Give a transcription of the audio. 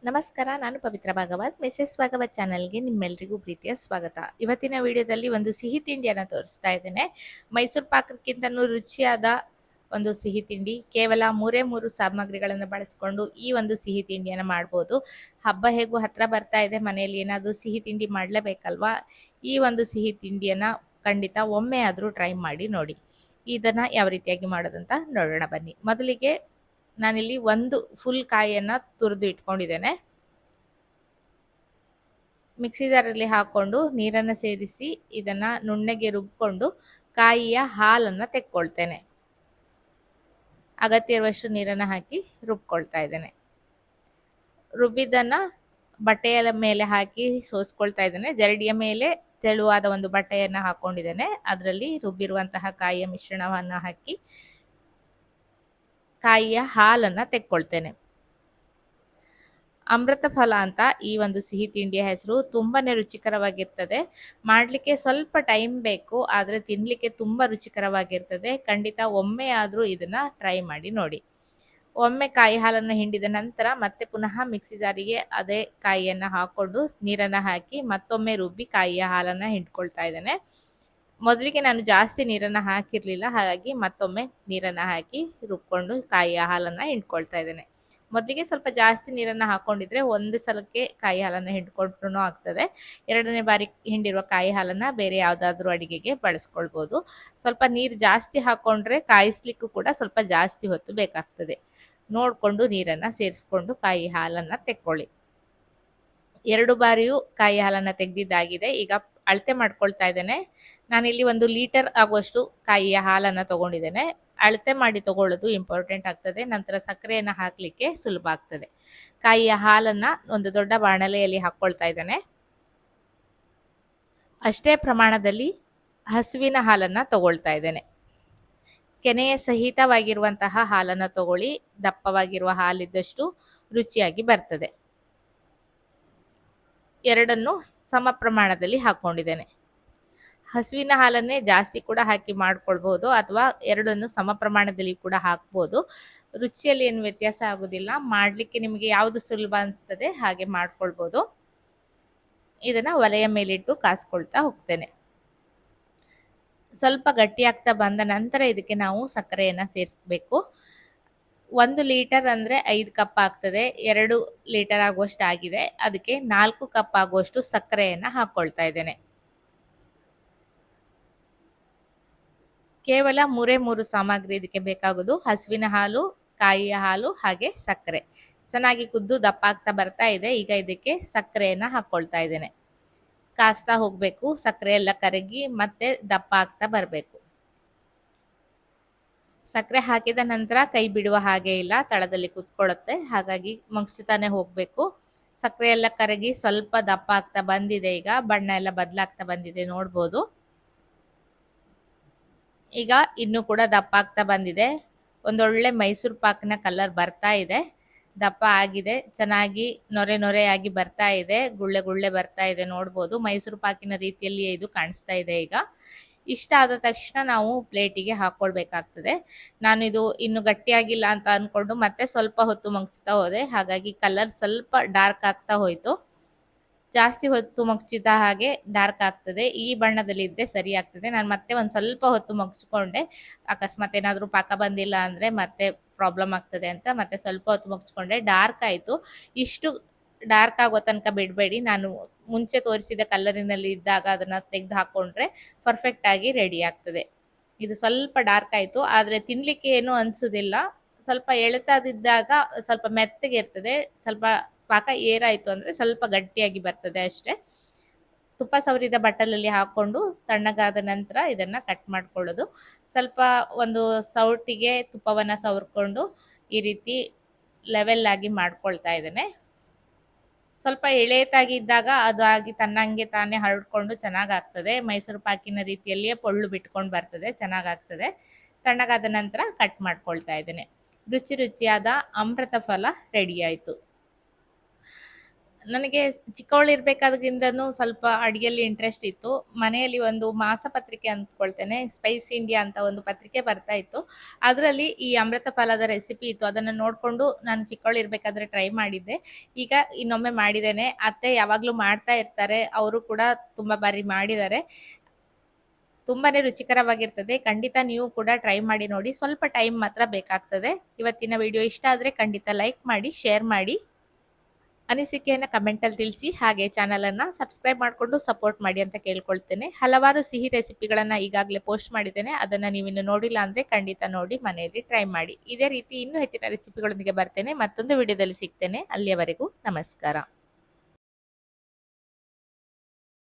ನಮಸ್ಕಾರ. ನಾನು ಪವಿತ್ರ ಭಾಗವತ್. ಮಿಸೆಸ್ ಭಾಗವತ್ ಚಾನಲ್‌ಗೆ ನಿಮ್ಮೆಲ್ಲರಿಗೂ ಪ್ರೀತಿಯ ಸ್ವಾಗತ. ಇವತ್ತಿನ ವಿಡಿಯೋದಲ್ಲಿ ಒಂದು ಸಿಹಿ ತಿಂಡಿಯನ್ನು ತೋರಿಸ್ತಾ ಇದ್ದೇನೆ. ಮೈಸೂರು ಪಾಕಕ್ಕಿಂತನೂ ರುಚಿಯಾದ ಒಂದು ಸಿಹಿ ತಿಂಡಿ. ಕೇವಲ 3 ಸಾಮಗ್ರಿಗಳನ್ನು ಬಳಸಿಕೊಂಡು ಈ ಒಂದು ಸಿಹಿ ತಿಂಡಿಯನ್ನು ಮಾಡ್ಬೋದು. ಹಬ್ಬ ಹೇಗೂ ಹತ್ರ ಬರ್ತಾ ಇದೆ. ಮನೆಯಲ್ಲಿ ಏನಾದರೂ ಸಿಹಿ ತಿಂಡಿ ಮಾಡಲೇಬೇಕಲ್ವಾ? ಈ ಒಂದು ಸಿಹಿ ತಿಂಡಿಯನ್ನು ಖಂಡಿತ ಒಮ್ಮೆ ಆದರೂ ಟ್ರೈ ಮಾಡಿ ನೋಡಿ. ಇದನ್ನು ಯಾವ ರೀತಿಯಾಗಿ ಮಾಡೋದಂತ ನೋಡೋಣ ಬನ್ನಿ. ಮೊದಲಿಗೆ ನಾನಿಲ್ಲಿ ಒಂದು ಫುಲ್ ಕಾಯಿಯನ್ನು ತುರಿದು ಇಟ್ಕೊಂಡಿದ್ದೇನೆ. ಮಿಕ್ಸಿ ಜಾರಲ್ಲಿ ಹಾಕೊಂಡು ನೀರನ್ನು ಸೇರಿಸಿ ಇದನ್ನು ನುಣ್ಣಗೆ ರುಬ್ಕೊಂಡು ಕಾಯಿಯ ಹಾಲನ್ನು ತೆಕ್ಕೊಳ್ತೇನೆ. ಅಗತ್ಯ ಇರುವಷ್ಟು ನೀರನ್ನು ಹಾಕಿ ರುಬ್ಕೊಳ್ತಾ ಇದ್ದೇನೆ. ರುಬ್ಬಿದ್ದನ್ನು ಬಟ್ಟೆಯ ಮೇಲೆ ಹಾಕಿ ಸೋಸ್ಕೊಳ್ತಾ ಇದ್ದೇನೆ. ಜರಡಿಯ ಮೇಲೆ ತೆಳುವಾದ ಒಂದು ಬಟ್ಟೆಯನ್ನು ಹಾಕೊಂಡಿದ್ದೇನೆ. ಅದರಲ್ಲಿ ರುಬ್ಬಿರುವಂತಹ ಕಾಯಿಯ ಮಿಶ್ರಣವನ್ನು ಹಾಕಿ ಕಾಯಿಯ ಹಾಲನ್ನು ತೆಕ್ಕೊಳ್ತೇನೆ. ಅಮೃತ ಫಲ ಅಂತ ಈ ಒಂದು ಸಿಹಿ ತಿಂಡಿಯ ಹೆಸರು. ತುಂಬಾನೇ ರುಚಿಕರವಾಗಿರ್ತದೆ. ಮಾಡಲಿಕ್ಕೆ ಸ್ವಲ್ಪ ಟೈಮ್ ಬೇಕು, ಆದರೆ ತಿನ್ನಲಿಕ್ಕೆ ತುಂಬ ರುಚಿಕರವಾಗಿರ್ತದೆ. ಖಂಡಿತ ಒಮ್ಮೆ ಆದರೂ ಇದನ್ನು ಟ್ರೈ ಮಾಡಿ ನೋಡಿ. ಒಮ್ಮೆ ಕಾಯಿ ಹಾಲನ್ನು ಹಿಂಡಿದ ನಂತರ ಮತ್ತೆ ಪುನಃ ಮಿಕ್ಸಿ ಜಾರಿಗೆ ಅದೇ ಕಾಯಿಯನ್ನು ಹಾಕ್ಕೊಂಡು ನೀರನ್ನು ಹಾಕಿ ಮತ್ತೊಮ್ಮೆ ರುಬ್ಬಿ ಕಾಯಿಯ ಹಾಲನ್ನು ಹಿಂಡ್ಕೊಳ್ತಾ ಇದ್ದೇನೆ. ಮೊದಲಿಗೆ ನಾನು ಜಾಸ್ತಿ ನೀರನ್ನು ಹಾಕಿರಲಿಲ್ಲ, ಹಾಗಾಗಿ ಮತ್ತೊಮ್ಮೆ ನೀರನ್ನು ಹಾಕಿ ರುಬ್ಕೊಂಡು ಕಾಯಿಯ ಹಾಲನ್ನು ಹಿಂಡ್ಕೊಳ್ತಾ ಇದ್ದೇನೆ. ಮೊದಲಿಗೆ ಸ್ವಲ್ಪ ಜಾಸ್ತಿ ನೀರನ್ನು ಹಾಕ್ಕೊಂಡಿದ್ರೆ ಒಂದು ಸಲಕ್ಕೆ ಕಾಯಿ ಹಾಲನ್ನು ಹಿಂಡ್ಕೊಂಡ್ರೂ ಆಗ್ತದೆ. ಎರಡನೇ ಬಾರಿ ಹಿಂಡಿರುವ ಕಾಯಿ ಹಾಲನ್ನು ಬೇರೆ ಯಾವುದಾದ್ರೂ ಅಡಿಗೆಗೆ ಬಳಸ್ಕೊಳ್ಬೋದು. ಸ್ವಲ್ಪ ನೀರು ಜಾಸ್ತಿ ಹಾಕ್ಕೊಂಡ್ರೆ ಕಾಯಿಸ್ಲಿಕ್ಕೂ ಕೂಡ ಸ್ವಲ್ಪ ಜಾಸ್ತಿ ಹೊತ್ತು ಬೇಕಾಗ್ತದೆ. ನೋಡಿಕೊಂಡು ನೀರನ್ನು ಸೇರಿಸ್ಕೊಂಡು ಕಾಯಿ ಹಾಲನ್ನು ತೆಕ್ಕೊಳ್ಳಿ. 2 ಬಾರಿಯೂ ಕಾಯಿ ಹಾಲನ್ನು ತೆಗೆದಿದ್ದಾಗಿದೆ. ಈಗ ಅಳತೆ ಮಾಡ್ಕೊಳ್ತಾ ಇದ್ದೇನೆ. ನಾನಿಲ್ಲಿ 1 ಲೀಟರ್ ಆಗುವಷ್ಟು ಕಾಯಿಯ ಹಾಲನ್ನು ತಗೊಂಡಿದ್ದೇನೆ. ಅಳತೆ ಮಾಡಿ ತಗೊಳ್ಳೋದು ಇಂಪಾರ್ಟೆಂಟ್ ಆಗ್ತದೆ. ನಂತರ ಸಕ್ಕರೆಯನ್ನು ಹಾಕಲಿಕ್ಕೆ ಸುಲಭ ಆಗ್ತದೆ. ಕಾಯಿಯ ಹಾಲನ್ನು ಒಂದು ದೊಡ್ಡ ಬಾಣಲೆಯಲ್ಲಿ ಹಾಕ್ಕೊಳ್ತಾ ಇದ್ದೇನೆ. ಅಷ್ಟೇ ಪ್ರಮಾಣದಲ್ಲಿ ಹಸುವಿನ ಹಾಲನ್ನು ತಗೊಳ್ತಾ ಇದ್ದೇನೆ. ಕೆನೆಯ ಸಹಿತವಾಗಿರುವಂತಹ ಹಾಲನ್ನು ತಗೊಳ್ಳಿ. ದಪ್ಪವಾಗಿರುವ ಹಾಲಿದ್ದಷ್ಟು ರುಚಿಯಾಗಿ ಬರ್ತದೆ. ಎರಡನ್ನು ಸಮ ಪ್ರಮಾಣದಲ್ಲಿ ಹಾಕ್ಕೊಂಡಿದ್ದೇನೆ. ಹಸುವಿನ ಹಾಲನ್ನೇ ಜಾಸ್ತಿ ಕೂಡ ಹಾಕಿ ಮಾಡ್ಕೊಳ್ಬೋದು, ಅಥವಾ ಎರಡನ್ನು ಸಮ ಪ್ರಮಾಣದಲ್ಲಿ ಕೂಡ ಹಾಕ್ಬೋದು. ರುಚಿಯಲ್ಲಿ ಏನು ವ್ಯತ್ಯಾಸ ಆಗೋದಿಲ್ಲ. ಮಾಡಲಿಕ್ಕೆ ನಿಮಗೆ ಯಾವುದು ಸುಲಭ ಅನಿಸ್ತದೆ ಹಾಗೆ ಮಾಡ್ಕೊಳ್ಬೋದು. ಇದನ್ನು ಒಲೆಯ ಮೇಲಿಟ್ಟು ಕಾಸ್ಕೊಳ್ತಾ ಹೋಗ್ತೇನೆ. ಸ್ವಲ್ಪ ಗಟ್ಟಿಯಾಗ್ತಾ ಬಂದ ನಂತರ ಇದಕ್ಕೆ ನಾವು ಸಕ್ಕರೆಯನ್ನು ಸೇರಿಸಬೇಕು. 1 ಲೀಟರ್ ಅಂದರೆ 5 ಕಪ್ ಆಗ್ತದೆ. 2 ಲೀಟರ್ ಆಗುವಷ್ಟು ಆಗಿದೆ. ಅದಕ್ಕೆ 4 ಕಪ್ ಆಗುವಷ್ಟು ಸಕ್ಕರೆಯನ್ನು ಹಾಕ್ಕೊಳ್ತಾ ಇದ್ದೇನೆ. ಕೇವಲ 3 ಸಾಮಗ್ರಿ ಇದಕ್ಕೆ ಬೇಕಾಗೋದು. ಹಸುವಿನ ಹಾಲು, ಕಾಯಿಯ ಹಾಲು ಹಾಗೆ ಸಕ್ಕರೆ. ಚೆನ್ನಾಗಿ ಕುದ್ದು ದಪ್ಪ ಆಗ್ತಾ ಬರ್ತಾ ಇದೆ. ಈಗ ಇದಕ್ಕೆ ಸಕ್ಕರೆಯನ್ನು ಹಾಕ್ಕೊಳ್ತಾ ಇದ್ದೇನೆ. ಕಾಸ್ತಾ ಹೋಗಬೇಕು. ಸಕ್ಕರೆ ಎಲ್ಲ ಕರಗಿ ಮತ್ತೆ ದಪ್ಪ ಆಗ್ತಾ ಬರಬೇಕು. ಸಕ್ಕರೆ ಹಾಕಿದ ನಂತರ ಕೈ ಬಿಡುವ ಹಾಗೆ ಇಲ್ಲ, ತಳದಲ್ಲಿ ಕುತ್ಕೊಳ್ಳುತ್ತೆ. ಹಾಗಾಗಿ ಮಗ್ಚ್ತಾನೆ ಹೋಗಬೇಕು. ಸಕ್ಕರೆ ಎಲ್ಲ ಕರಗಿ ಸ್ವಲ್ಪ ದಪ್ಪ ಆಗ್ತಾ ಬಂದಿದೆ. ಈಗ ಬಣ್ಣ ಎಲ್ಲ ಬದಲಾಗ್ತಾ ಬಂದಿದೆ, ನೋಡ್ಬೋದು. ಈಗ ಇನ್ನೂ ಕೂಡ ದಪ್ಪ ಆಗ್ತಾ ಬಂದಿದೆ. ಒಂದೊಳ್ಳೆ ಮೈಸೂರು ಪಾಕ್ನ ಕಲರ್ ಬರ್ತಾ ಇದೆ. ದಪ್ಪ ಆಗಿದೆ. ಚೆನ್ನಾಗಿ ನೊರೆ ನೊರೆಯಾಗಿ ಬರ್ತಾ ಇದೆ. ಗುಳ್ಳೆ ಗುಳ್ಳೆ ಬರ್ತಾ ಇದೆ, ನೋಡ್ಬೋದು. ಮೈಸೂರು ಪಾಕಿನ ರೀತಿಯಲ್ಲಿಯೇ ಇದು ಕಾಣಿಸ್ತಾ ಇದೆ. ಈಗ ಇಷ್ಟ ಆದ ತಕ್ಷಣ ನಾವು ಪ್ಲೇಟಿಗೆ ಹಾಕ್ಕೊಳ್ಬೇಕಾಗ್ತದೆ. ನಾನಿದು ಇನ್ನು ಗಟ್ಟಿಯಾಗಿಲ್ಲ ಅಂತ ಅಂದ್ಕೊಂಡು ಮತ್ತೆ ಸ್ವಲ್ಪ ಹೊತ್ತು ಮಗ್ಚ್ತಾ ಹೋದೆ. ಹಾಗಾಗಿ ಕಲರ್ ಸ್ವಲ್ಪ ಡಾರ್ಕ್ ಆಗ್ತಾ ಹೋಯಿತು. ಜಾಸ್ತಿ ಹೊತ್ತು ಮಗ್ಚಿದ ಹಾಗೆ ಡಾರ್ಕ್ ಆಗ್ತದೆ. ಈ ಬಣ್ಣದಲ್ಲಿ ಇದ್ದರೆ ಸರಿ ಆಗ್ತದೆ. ನಾನು ಮತ್ತೆ ಒಂದು ಸ್ವಲ್ಪ ಹೊತ್ತು ಮಗ್ಚ್ಕೊಂಡೆ. ಅಕಸ್ಮಾತ್ ಏನಾದರೂ ಪಾಕ ಬಂದಿಲ್ಲ ಅಂದರೆ ಮತ್ತೆ ಪ್ರಾಬ್ಲಮ್ ಆಗ್ತದೆ ಅಂತ ಮತ್ತೆ ಸ್ವಲ್ಪ ಹೊತ್ತು ಮಗ್ಚ್ಕೊಂಡೆ. ಡಾರ್ಕ್ ಆಯಿತು. ಇಷ್ಟು ಡಾರ್ಕ್ ಆಗೋ ತನಕ ಬಿಡಬೇಡಿ. ನಾನು ಮುಂಚೆ ತೋರಿಸಿದ ಕಲರಿನಲ್ಲಿ ಇದ್ದಾಗ ಅದನ್ನು ತೆಗೆದು ಹಾಕ್ಕೊಂಡ್ರೆ ಪರ್ಫೆಕ್ಟಾಗಿ ರೆಡಿ ಆಗ್ತದೆ. ಇದು ಸ್ವಲ್ಪ ಡಾರ್ಕ್ ಆಯಿತು, ಆದರೆ ತಿನ್ನಲಿಕ್ಕೆ ಏನೂ ಅನಿಸೋದಿಲ್ಲ. ಸ್ವಲ್ಪ ಎಳೆತದಿದ್ದಾಗ ಸ್ವಲ್ಪ ಮೆತ್ತಗೆ ಇರ್ತದೆ. ಸ್ವಲ್ಪ ಪಾಕ ಏರಾಯಿತು ಅಂದರೆ ಸ್ವಲ್ಪ ಗಟ್ಟಿಯಾಗಿ ಬರ್ತದೆ ಅಷ್ಟೇ. ತುಪ್ಪ ಸವರಿದ ಬಟ್ಟಲಲ್ಲಿ ಹಾಕ್ಕೊಂಡು ತಣ್ಣಗಾದ ನಂತರ ಇದನ್ನು ಕಟ್ ಮಾಡ್ಕೊಳ್ಳೋದು. ಸ್ವಲ್ಪ ಒಂದು ಸೌಟಿಗೆ ತುಪ್ಪವನ್ನು ಸವರ್ಕೊಂಡು ಈ ರೀತಿ ಲೆವೆಲ್ ಆಗಿ ಮಾಡ್ಕೊಳ್ತಾ ಇದ್ದೇನೆ. ಸ್ವಲ್ಪ ಎಳೆತಾಗಿ ಇದ್ದಾಗ ಅದು ಆಗಿ ತನ್ನಂಗೆ ತಾನೇ ಹರಡ್ಕೊಂಡು ಚೆನ್ನಾಗಾಗ್ತದೆ. ಮೈಸೂರು ಪಾಕಿನ ರೀತಿಯಲ್ಲಿಯೇ ಪೊಳ್ಳು ಬಿಟ್ಕೊಂಡು ಬರ್ತದೆ, ಚೆನ್ನಾಗಾಗ್ತದೆ. ತಣ್ಣಗಾದ ನಂತರ ಕಟ್ ಮಾಡ್ಕೊಳ್ತಾ ಇದ್ದೇನೆ. ರುಚಿ ರುಚಿಯಾದ ಅಮೃತ ಫಲ ರೆಡಿ ಆಯಿತು. ನನಗೆ ಚಿಕ್ಕವಳಿರ್ಬೇಕಾದ್ರಿಂದನೂ ಸ್ವಲ್ಪ ಅಡುಗೆಯಲ್ಲಿ ಇಂಟ್ರೆಸ್ಟ್ ಇತ್ತು. ಮನೆಯಲ್ಲಿ ಒಂದು ಮಾಸಪತ್ರಿಕೆ ಅಂದ್ಕೊಳ್ತೇನೆ, ಸ್ಪೈಸ್ ಇಂಡಿಯಾ ಅಂತ ಒಂದು ಪತ್ರಿಕೆ ಬರ್ತಾ ಇತ್ತು. ಅದರಲ್ಲಿ ಈ ಅಮೃತ ಫಲದ ರೆಸಿಪಿ ಇತ್ತು. ಅದನ್ನು ನೋಡಿಕೊಂಡು ನಾನು ಚಿಕ್ಕವಳಿರ್ಬೇಕಾದ್ರೆ ಟ್ರೈ ಮಾಡಿದ್ದೆ. ಈಗ ಇನ್ನೊಮ್ಮೆ ಮಾಡಿದ್ದೇನೆ. ಅತ್ತೆ ಯಾವಾಗಲೂ ಮಾಡ್ತಾ ಇರ್ತಾರೆ. ಅವರು ಕೂಡ ತುಂಬ ಬಾರಿ ಮಾಡಿದ್ದಾರೆ. ತುಂಬಾನೇ ರುಚಿಕರವಾಗಿರ್ತದೆ. ಖಂಡಿತ ನೀವು ಕೂಡ ಟ್ರೈ ಮಾಡಿ ನೋಡಿ. ಸ್ವಲ್ಪ ಟೈಮ್ ಮಾತ್ರ ಬೇಕಾಗ್ತದೆ. ಇವತ್ತಿನ ವಿಡಿಯೋ ಇಷ್ಟ ಆದರೆ ಖಂಡಿತ ಲೈಕ್ ಮಾಡಿ, ಶೇರ್ ಮಾಡಿ. ಅನಿಸಿಕೆಯನ್ನು ಕಮೆಂಟಲ್ಲಿ ತಿಳಿಸಿ. ಹಾಗೆ ಚಾನಲನ್ನು ಸಬ್ಸ್ಕ್ರೈಬ್ ಮಾಡಿಕೊಂಡು ಸಪೋರ್ಟ್ ಮಾಡಿ ಅಂತ ಕೇಳ್ಕೊಳ್ತೇನೆ. ಹಲವಾರು ಸಿಹಿ ರೆಸಿಪಿಗಳನ್ನು ಈಗಾಗಲೇ ಪೋಸ್ಟ್ ಮಾಡಿದ್ದೇನೆ. ಅದನ್ನು ನೀವಿನ್ನು ನೋಡಿಲ್ಲ ಅಂದರೆ ಖಂಡಿತ ನೋಡಿ ಮನೆಯಲ್ಲಿ ಟ್ರೈ ಮಾಡಿ. ಇದೇ ರೀತಿ ಇನ್ನೂ ಹೆಚ್ಚಿನ ರೆಸಿಪಿಗಳೊಂದಿಗೆ ಬರ್ತೇನೆ. ಮತ್ತೊಂದು ವಿಡಿಯೋದಲ್ಲಿ ಸಿಗ್ತೇನೆ. ಅಲ್ಲಿಯವರೆಗೂ ನಮಸ್ಕಾರ.